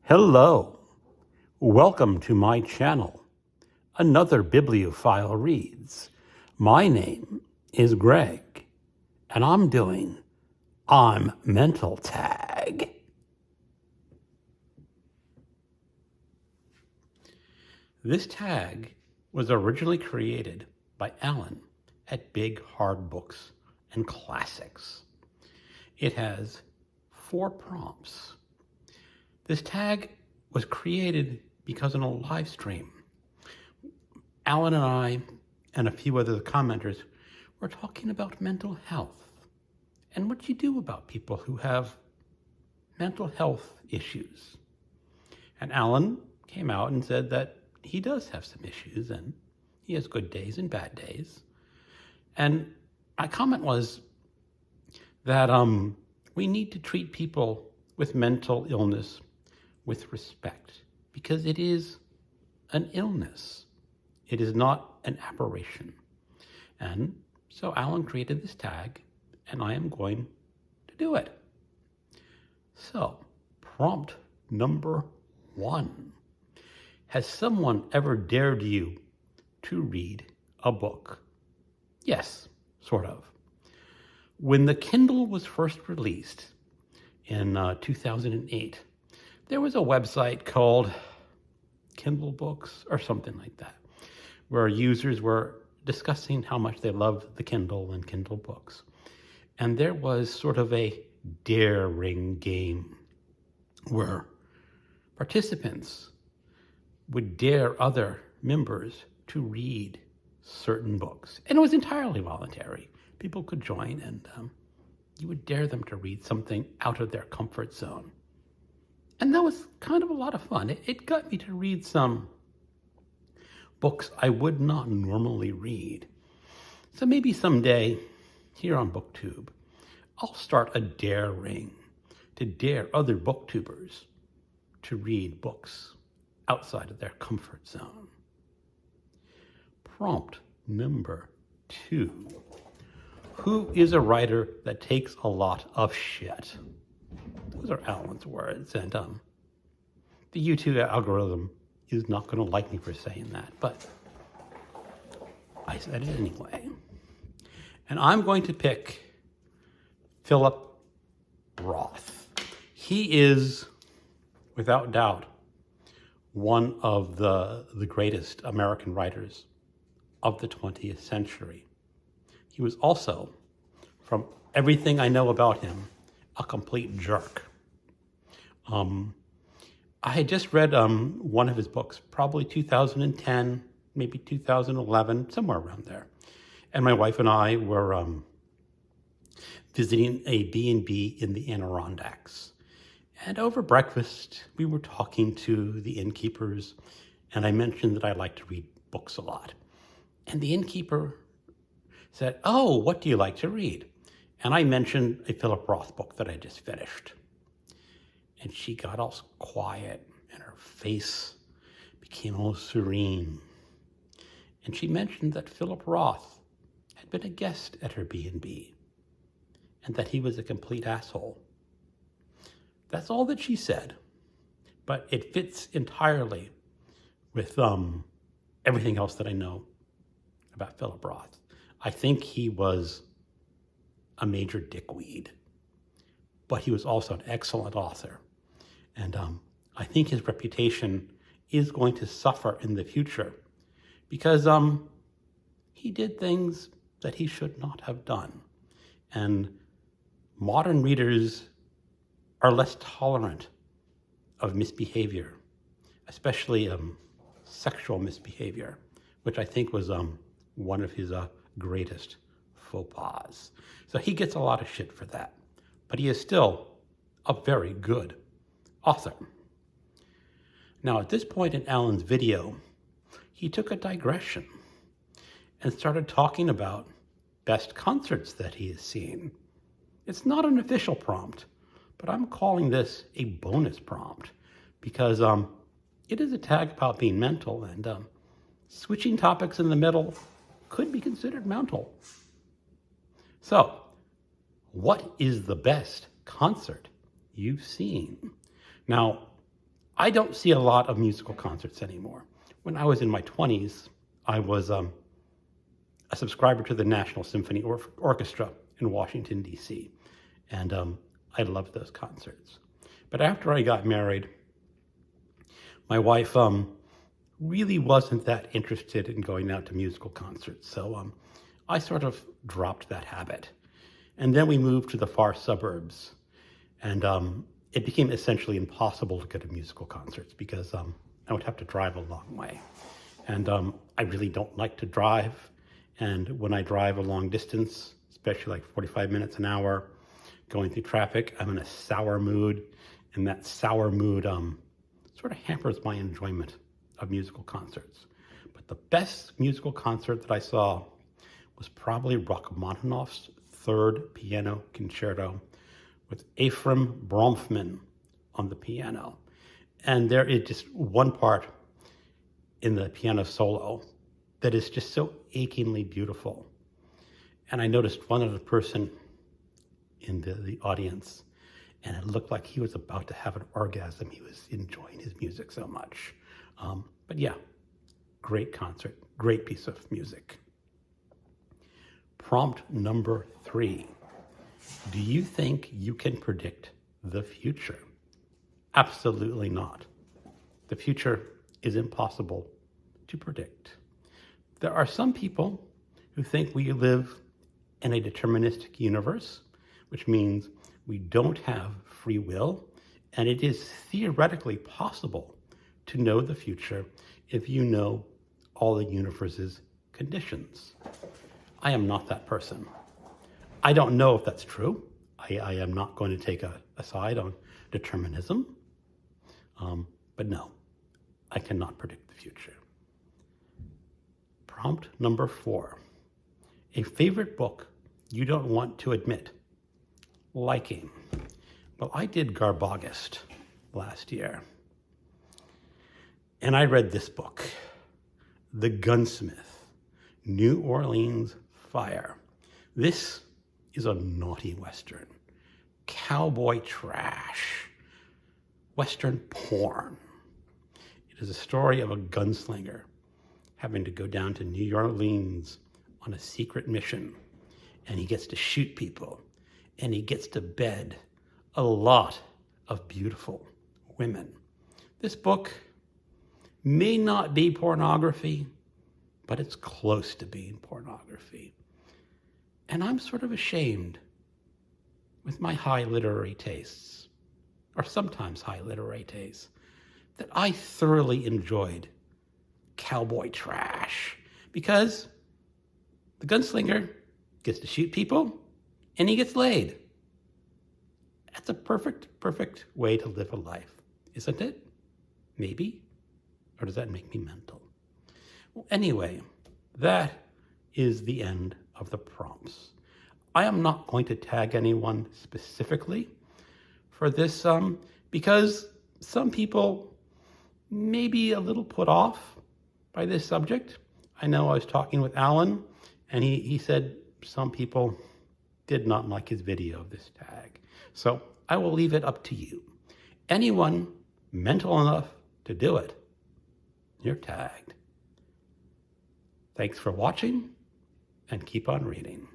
Hello, welcome to my channel. Another bibliophile reads. My name is Greg, and I'm doing I'm Mental Tag. This tag was originally created by Alan at Big Hard Books and Classics. It has 4 prompts. This tag was created because in a live stream, Alan and I and a few other commenters were talking about mental health and what you do about people who have mental health issues. And Alan came out and said that he does have some issues and he has good days and bad days. And my comment was that we need to treat people with mental illness with respect, because it is an illness. It is not an aberration. And so Alan created this tag, and I am going to do it. So, prompt number 1. Has someone ever dared you to read a book? Yes, sort of. When the Kindle was first released in 2008, there was a website called Kindle Books or something like that, where users were discussing how much they loved the Kindle and Kindle books. And there was sort of a daring game where participants would dare other members to read certain books. And it was entirely voluntary. People could join and you would dare them to read something out of their comfort zone. And that was kind of a lot of fun. It got me to read some books I would not normally read. So maybe someday, here on BookTube, I'll start a dare ring to dare other booktubers to read books outside of their comfort zone. Prompt number 2. Who is a writer that takes a lot of shit? Those are Alan's words, and the YouTube algorithm is not going to like me for saying that, but I said it anyway. And I'm going to pick Philip Roth. He is, without doubt, one of the greatest American writers of the 20th century. He was also, from everything I know about him, a complete jerk. I had just read one of his books, probably 2010, maybe 2011, somewhere around there. And my wife and I were visiting a B&B in the Adirondacks. And over breakfast, we were talking to the innkeepers, and I mentioned that I like to read books a lot. And the innkeeper said, "Oh, what do you like to read?" And I mentioned a Philip Roth book that I just finished. And she got all quiet, and her face became all serene. And she mentioned that Philip Roth had been a guest at her B&B, and that he was a complete asshole. That's all that she said, but it fits entirely with everything else that I know about Philip Roth. I think he was a major dickweed, but he was also an excellent author. And I think his reputation is going to suffer in the future because he did things that he should not have done. And modern readers are less tolerant of misbehavior, especially sexual misbehavior, which I think was one of his greatest faux pas. So he gets a lot of shit for that, but he is still a very good author. Now, at this point in Alan's video, he took a digression and started talking about best concerts that he has seen. It's not an official prompt, but I'm calling this a bonus prompt because it is a tag about being mental, and switching topics in the middle could be considered mental. So, what is the best concert you've seen? Now, I don't see a lot of musical concerts anymore. When I was in my 20s, I was a subscriber to the National Symphony Orchestra in Washington, D.C., and I loved those concerts. But after I got married, my wife really wasn't that interested in going out to musical concerts, so I sort of dropped that habit. And then we moved to the far suburbs, and it became essentially impossible to go to musical concerts because I would have to drive a long way. And I really don't like to drive. And when I drive a long distance, especially like 45 minutes an hour, going through traffic, I'm in a sour mood. And that sour mood sort of hampers my enjoyment of musical concerts. But the best musical concert that I saw was probably Rachmaninoff's Third Piano Concerto with Ephraim Bronfman on the piano. And there is just one part in the piano solo that is just so achingly beautiful. And I noticed one other person in the audience, and it looked like he was about to have an orgasm. He was enjoying his music so much. But yeah, great concert, great piece of music. Prompt number 3. Do you think you can predict the future? Absolutely not. The future is impossible to predict. There are some people who think we live in a deterministic universe, which means we don't have free will, and it is theoretically possible to know the future if you know all the universe's conditions. I am not that person. I don't know if that's true. I am not going to take a side on determinism. But no, I cannot predict the future. Prompt number 4. A favorite book you don't want to admit liking. Well, I did Garbogist last year. And I read this book, The Gunsmith, New Orleans Fire. This is a naughty Western, cowboy trash, Western porn. It is a story of a gunslinger having to go down to New Orleans on a secret mission, and he gets to shoot people, and he gets to bed a lot of beautiful women. This book may not be pornography, but it's close to being pornography. And I'm sort of ashamed with my high literary tastes, or sometimes high literary tastes, that I thoroughly enjoyed cowboy trash, because the gunslinger gets to shoot people and he gets laid. That's a perfect way to live a life, isn't it? Maybe? Or does that make me mental? Well, anyway, that is the end of the prompts. I am not going to tag anyone specifically for this because some people may be a little put off by this subject. I know I was talking with Alan, and he said some people did not like his video of this tag. So I will leave it up to you. Anyone mental enough to do it, you're tagged. Thanks for watching, and keep on reading.